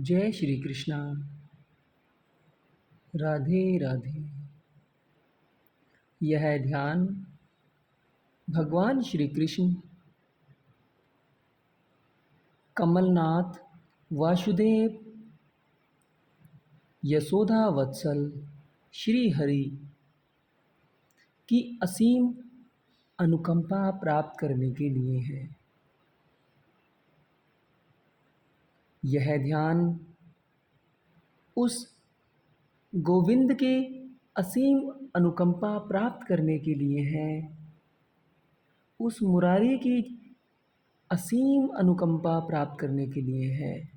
जय श्री कृष्णा। राधे राधे। यह ध्यान भगवान श्री कृष्ण कमलनाथ वासुदेव यशोदा वत्सल श्री हरि की असीम अनुकंपा प्राप्त करने के लिए है। यह ध्यान उस गोविंद के असीम अनुकंपा प्राप्त करने के लिए है, उस मुरारी की असीम अनुकंपा प्राप्त करने के लिए है,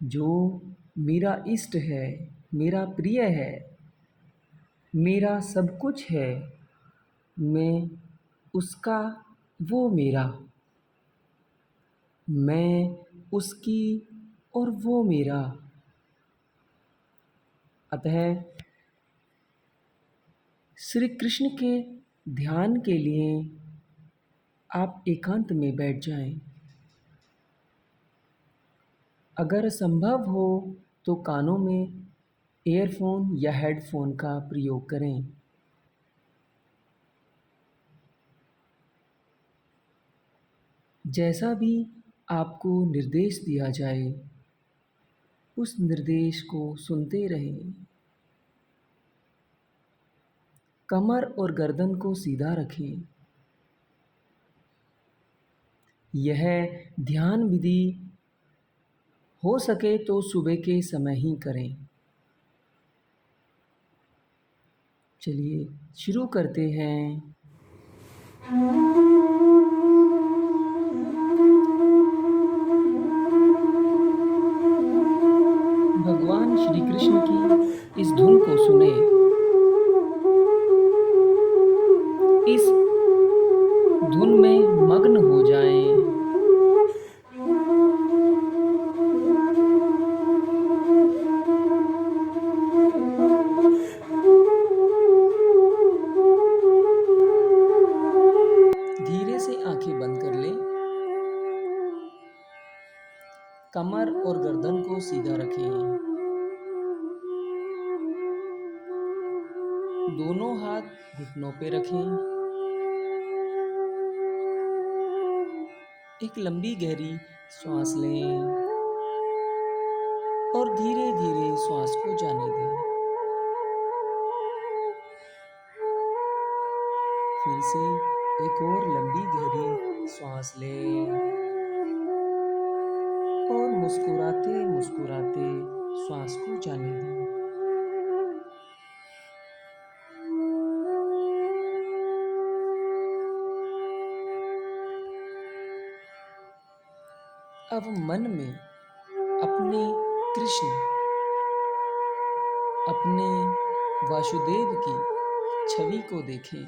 जो मेरा इष्ट है, मेरा प्रिय है, मेरा सब कुछ है। मैं उसका, वो मेरा। मैं उसकी और वो मेरा। अतः श्री कृष्ण के ध्यान के लिए आप एकांत में बैठ जाएं। अगर संभव हो तो कानों में ईयरफोन या हेडफोन का प्रयोग करें। जैसा भी आपको निर्देश दिया जाए, उस निर्देश को सुनते रहें। कमर और गर्दन को सीधा रखें। यह ध्यान विधि हो सके तो सुबह के समय ही करें। चलिए शुरू करते हैं। भगवान श्री कृष्ण की इस धुन को सुने। इस धुन में मग्न हो जाएं। धीरे से आंखें बंद कर लें। कमर और गर्दन को सीधा रखें। दोनों हाथ घुटनों पे रखें। एक लंबी गहरी सांस लें और धीरे धीरे सांस को जाने दें। फिर से एक और लंबी गहरी सांस लें और मुस्कुराते मुस्कुराते सांस को जाने दें। अब मन में अपने कृष्ण, अपने वासुदेव की छवि को देखें।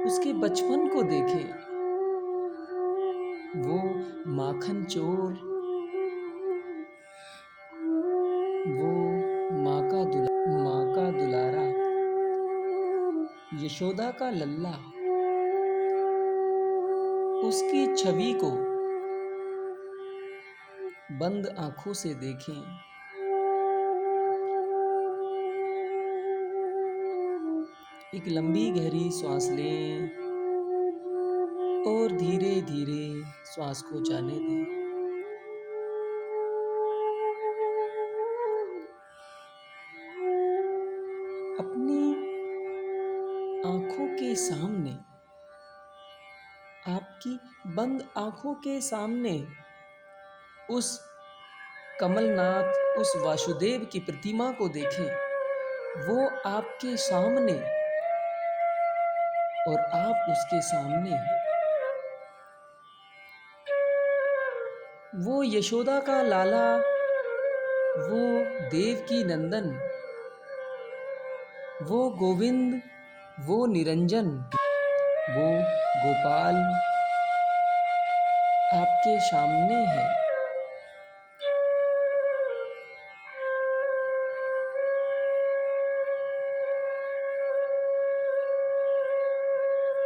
उसके बचपन को देखें। वो माखन चोर, वो माँ का दुलारा, यशोदा का लल्ला। उसकी छवि को बंद आंखों से देखें। एक लंबी गहरी सांस लें और धीरे धीरे सांस को जाने दें। अपनी आंखों के सामने, आपकी बंद आंखों के सामने उस कमलनाथ, उस वासुदेव की प्रतिमा को देखें। वो आपके सामने और आप उसके सामने हैं। वो यशोदा का लाला, वो देवकी नंदन, वो गोविंद, वो निरंजन, वो गोपाल आपके सामने है।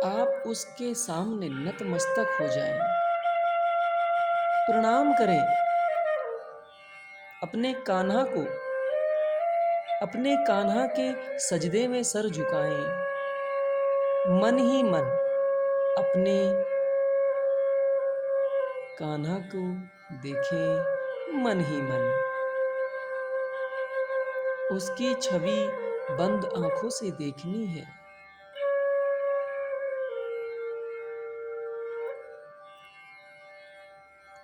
आप उसके सामने नतमस्तक हो जाएं प्रणाम करें, अपने कान्हा को, अपने कान्हा के सजदे में सर झुकाएं। मन ही मन अपने कान्हा को देखें, मन ही मन उसकी छवि बंद आंखों से देखनी है।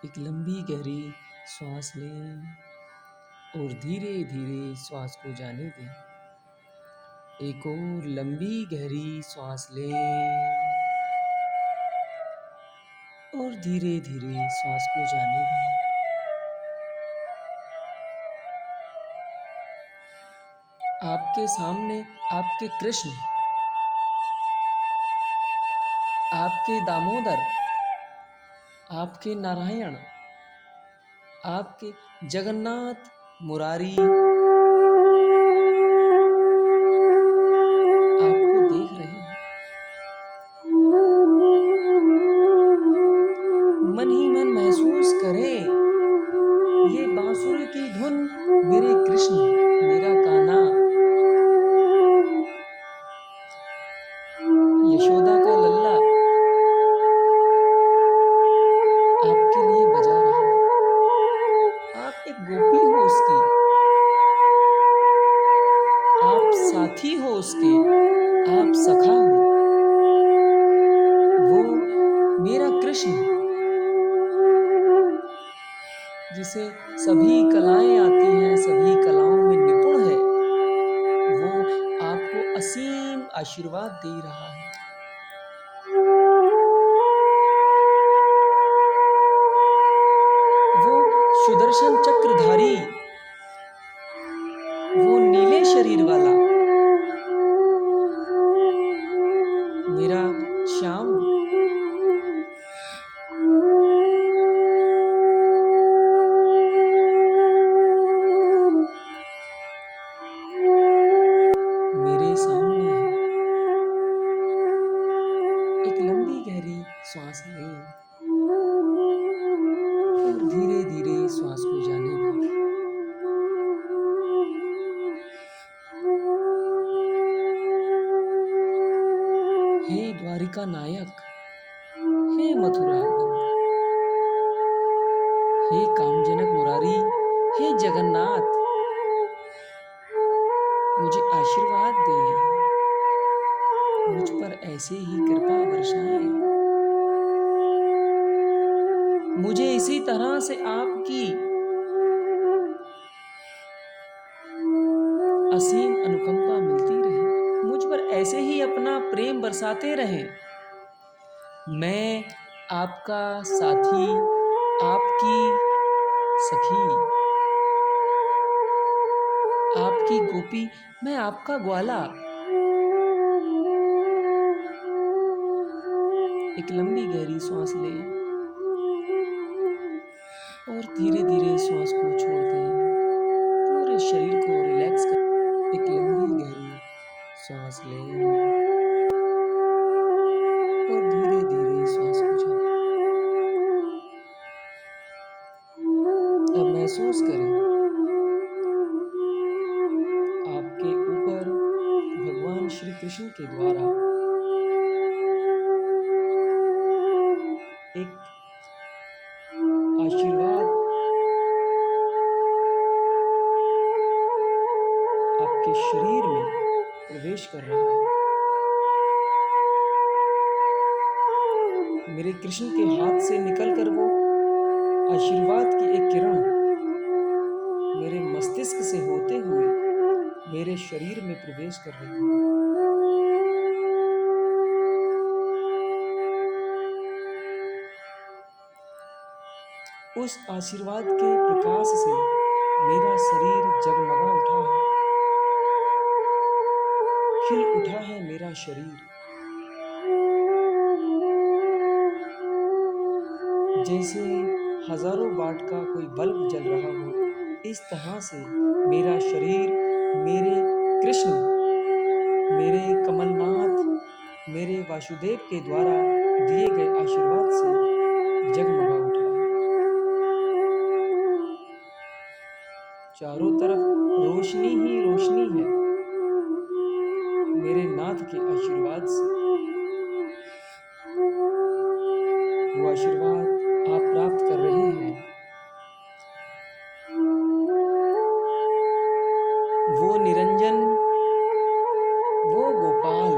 एक लंबी गहरी श्वास लें और धीरे धीरे श्वास को जाने दें। एक और लंबी गहरी श्वास लें और धीरे धीरे श्वास को जाने दें। आपके सामने आपके कृष्ण, आपके दामोदर, आपके नारायण, आपके जगन्नाथ, मुरारी आपको देख रहे हैं। मन ही मन महसूस करें, ये बांसुरी की धुन मेरे कृष्ण, मेरा कान्हा, यशोदा का लल्ला आपके लिए बजा रहा है। आप एक गोपी हो उसकी, आप साथी हो उसके, आप सखा हो। वो मेरा कृष्ण, जिसे सभी कलाएं आती हैं, सभी कलाओं में निपुण है, वो आपको असीम आशीर्वाद दे रहा है। वो सुदर्शन चक्रधारी, वो नीले शरीर वाला मेरा श्याम, मेरे सामने है। एक लंबी गहरी श्वास लें और धीरे धीरे श्वास को जाने दें। हे द्वारिका नायक, हे मथुरा नंद, हे कामजनक मुरारी, हे जगन्नाथ, मुझे आशीर्वाद दें, मुझ पर ऐसे ही कृपा बरसाएं। मुझे इसी तरह से आपकी असीम अनुकंपा मिलती रहे, मुझ पर ऐसे ही अपना प्रेम बरसाते रहें। मैं आपका साथी, आपकी सखी, आपकी गोपी, मैं आपका ग्वाला। एक लंबी गहरी सांस लें और धीरे धीरे श्वास को छोड़ दें। पूरे शरीर को रिलैक्स कर एक लंबी गहरी सांस लें और धीरे धीरे श्वास को छोड़ें। अब महसूस करें आपके ऊपर भगवान श्री कृष्ण के द्वारा एक आशीर्वाद आपके शरीर में प्रवेश कर रहा है। मेरे कृष्ण के हाथ से निकलकर वो आशीर्वाद की एक किरण मेरे मस्तिष्क से होते हुए मेरे शरीर में प्रवेश कर रही है। उस आशीर्वाद के प्रकाश से मेरा शरीर जगमगा उठा है, खिल उठा है मेरा शरीर। जैसे हजारों वाट का कोई बल्ब जल रहा हो, इस तरह से मेरा शरीर मेरे कृष्ण, मेरे कमलनाथ, मेरे वासुदेव के द्वारा दिए गए आशीर्वाद से जगमगा उठा है। चारों तरफ रोशनी ही रोशनी है मेरे नाथ के आशीर्वाद से। वो आशीर्वाद आप प्राप्त कर रहे हैं। वो निरंजन, वो गोपाल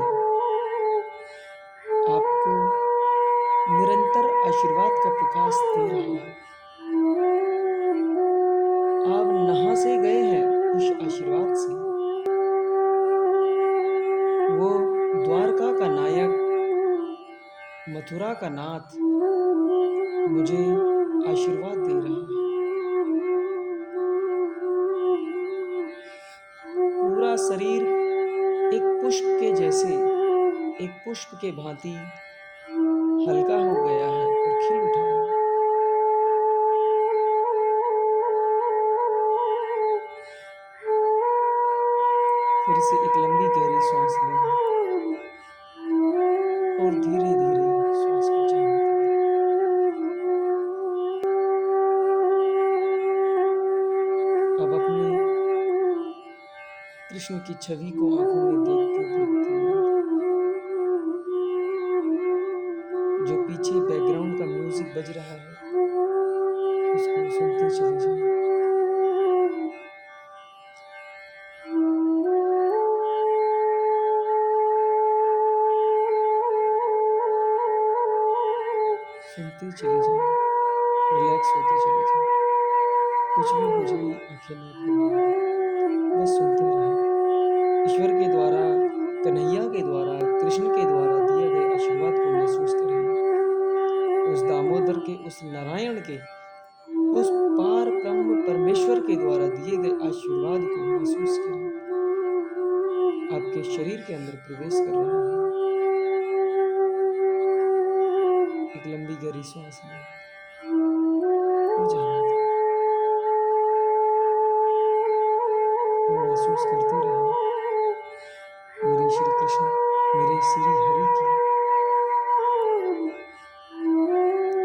आपको निरंतर आशीर्वाद का प्रकाश दे रहा है। आप नहा से गए हैं उस आशीर्वाद से। वो द्वारका का नायक, मथुरा का नाथ मुझे आशीर्वाद दे रहा है। पूरा शरीर एक पुष्प के जैसे, एक पुष्प के भांति हल्का हो गया है और खिल उठा है। फिर से एक लंबी गहरी सांस लें और धीरे धीरे श्वास को जाने दें। अब अपने कृष्ण की छवि को आंखों में देखते देखते जो पीछे बैकग्राउंड का म्यूजिक बज रहा है उसको सुनते चले जाएं। सुनते चले जाएं, रिलैक्स होते चले जाएं। कुछ भी हो जाए आंखें ना खोलें, बस सुनते रहें। ईश्वर के द्वारा, कन्हैया के द्वारा, कृष्ण के द्वारा दिए गए आशीर्वाद को महसूस करें। उस दामोदर के, उस नारायण के, उस पार ब्रह्म परमेश्वर के द्वारा दिए गए आशीर्वाद को महसूस करें। आपके शरीर के अंदर प्रवेश कर रहा है। एक लंबी गहरी सांस लें और जाने दें। और महसूस करते रहें मेरे श्री कृष्ण, मेरे श्री हरि की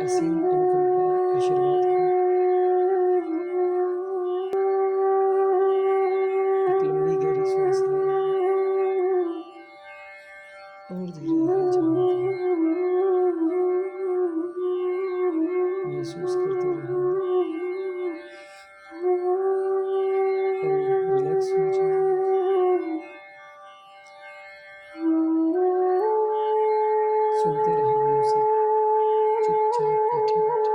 असीम अनुकंपा, आशीर्वाद को। एक लंबी गहरी सांस लें और धीरे धीरे जाने दें। महसूस करते रहें और रिलैक्स हो जाएं। सुनते रहें म्यूजिक, चुपचाप बैठे बैठे।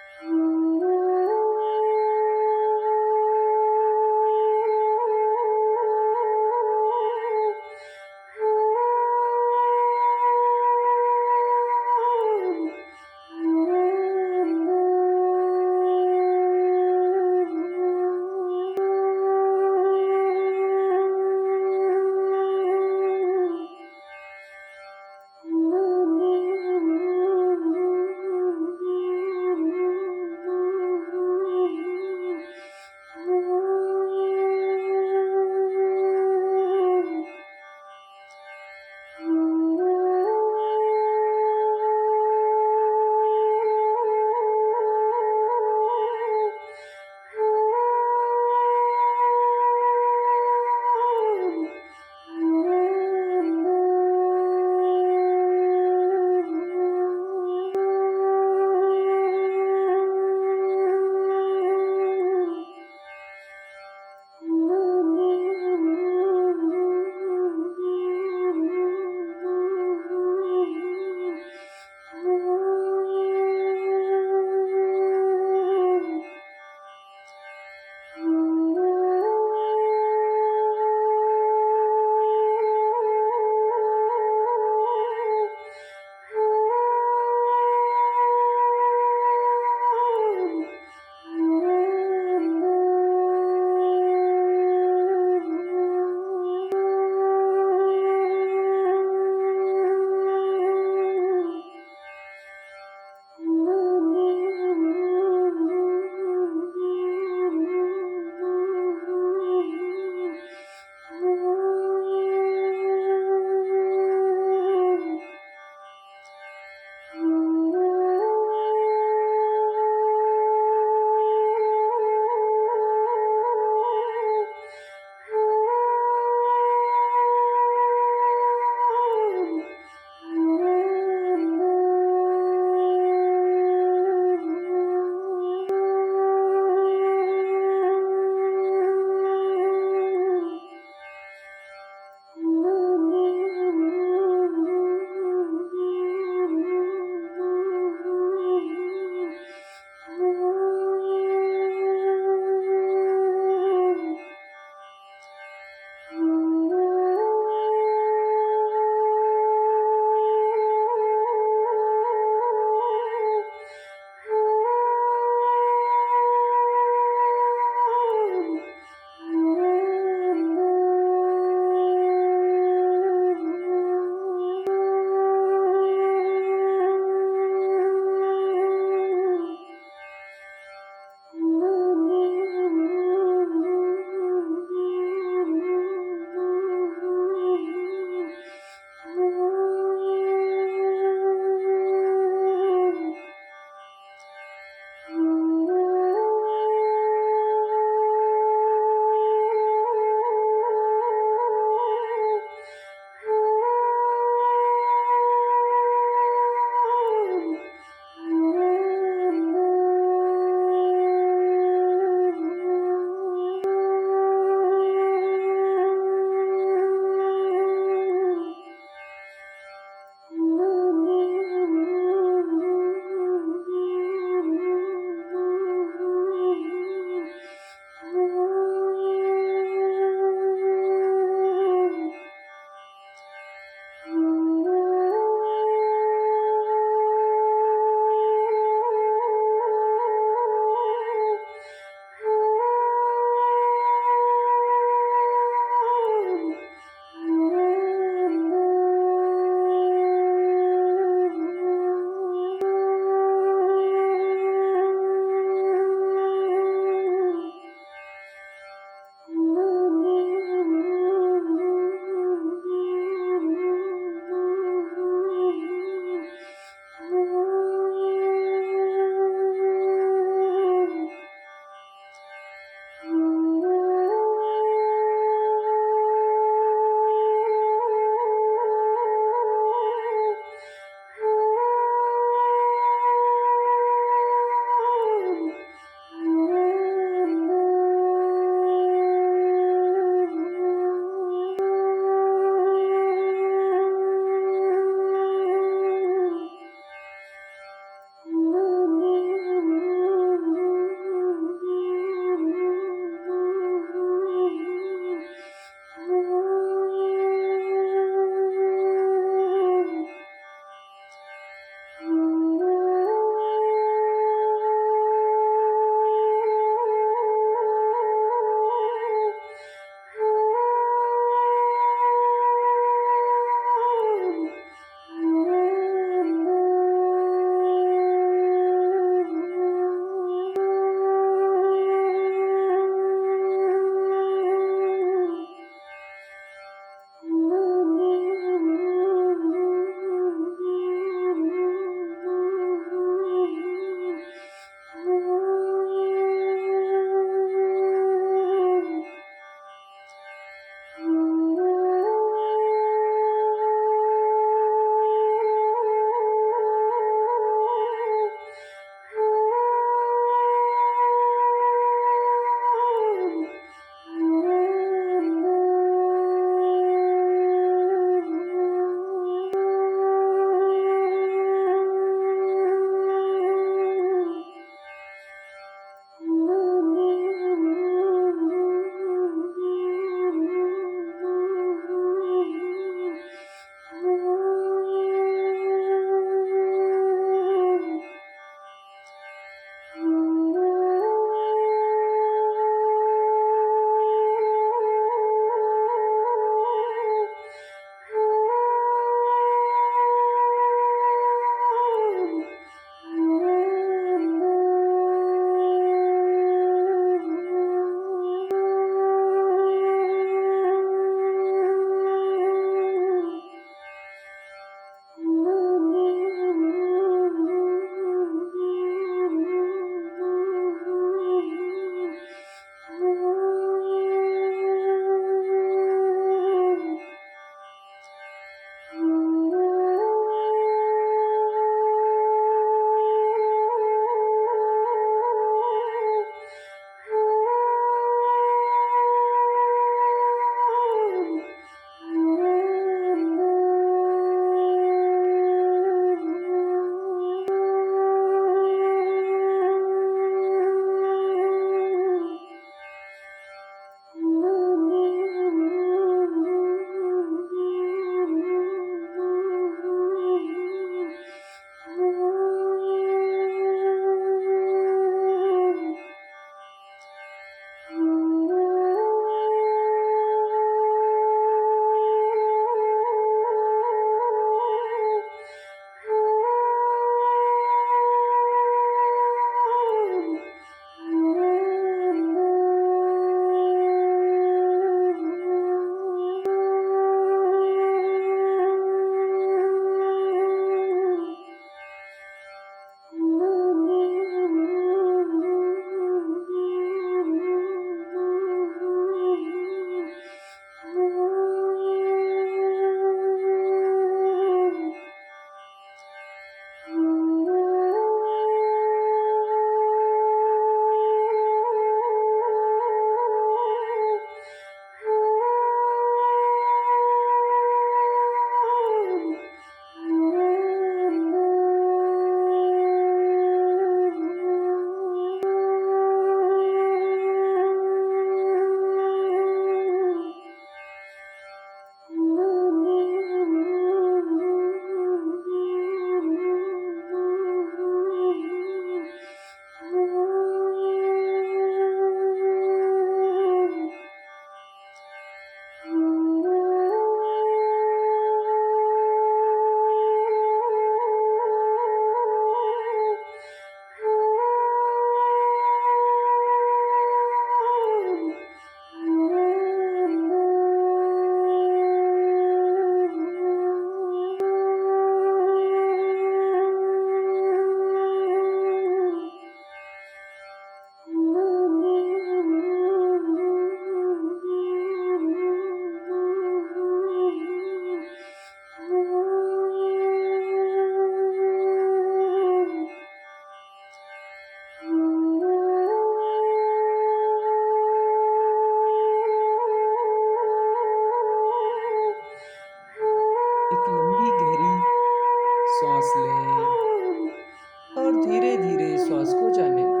धीरे धीरे श्वास को जाने दें।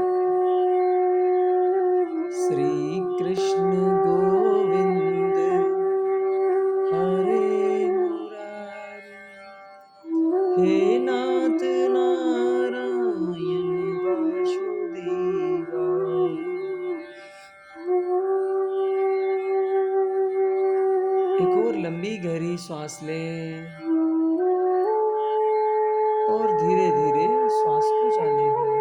श्री कृष्ण गोविंद हरे मुरारी, हे नाथ नारायण वासुदेवा। एक और लंबी गहरी सांस लें और धीरे धीरे श्वास को जाने दें।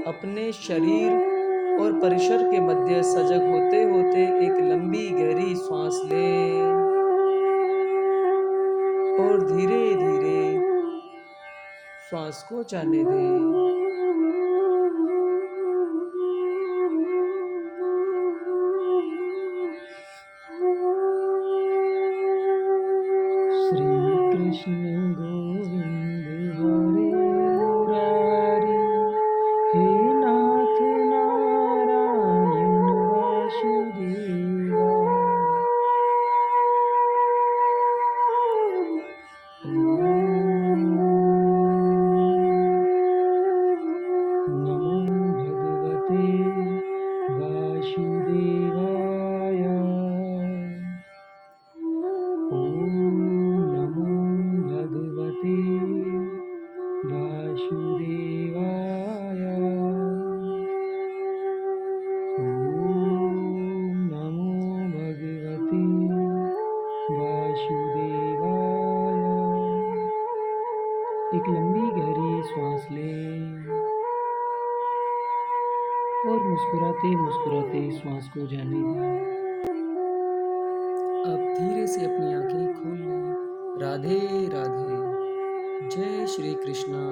अपने शरीर और परिसर के मध्य सजग होते होते एक लंबी गहरी सांस लें और धीरे धीरे श्वास को जाने दें। श्री कृष्ण गोविंद हरे मुरारी, हे नाथ नारायण वासुदेवा। नमो भगवते वासुदेवाय। ओम नमो भगवते वासुदेवाय। ओम नमो भगवते वासुदेवाय। एक लंबी गहरी श्वास लें और मुस्कुराते मुस्कुराते श्वास को जाने दें। अब धीरे से अपनी आंखें खोल लें। राधे राधे। जय श्री कृष्णा।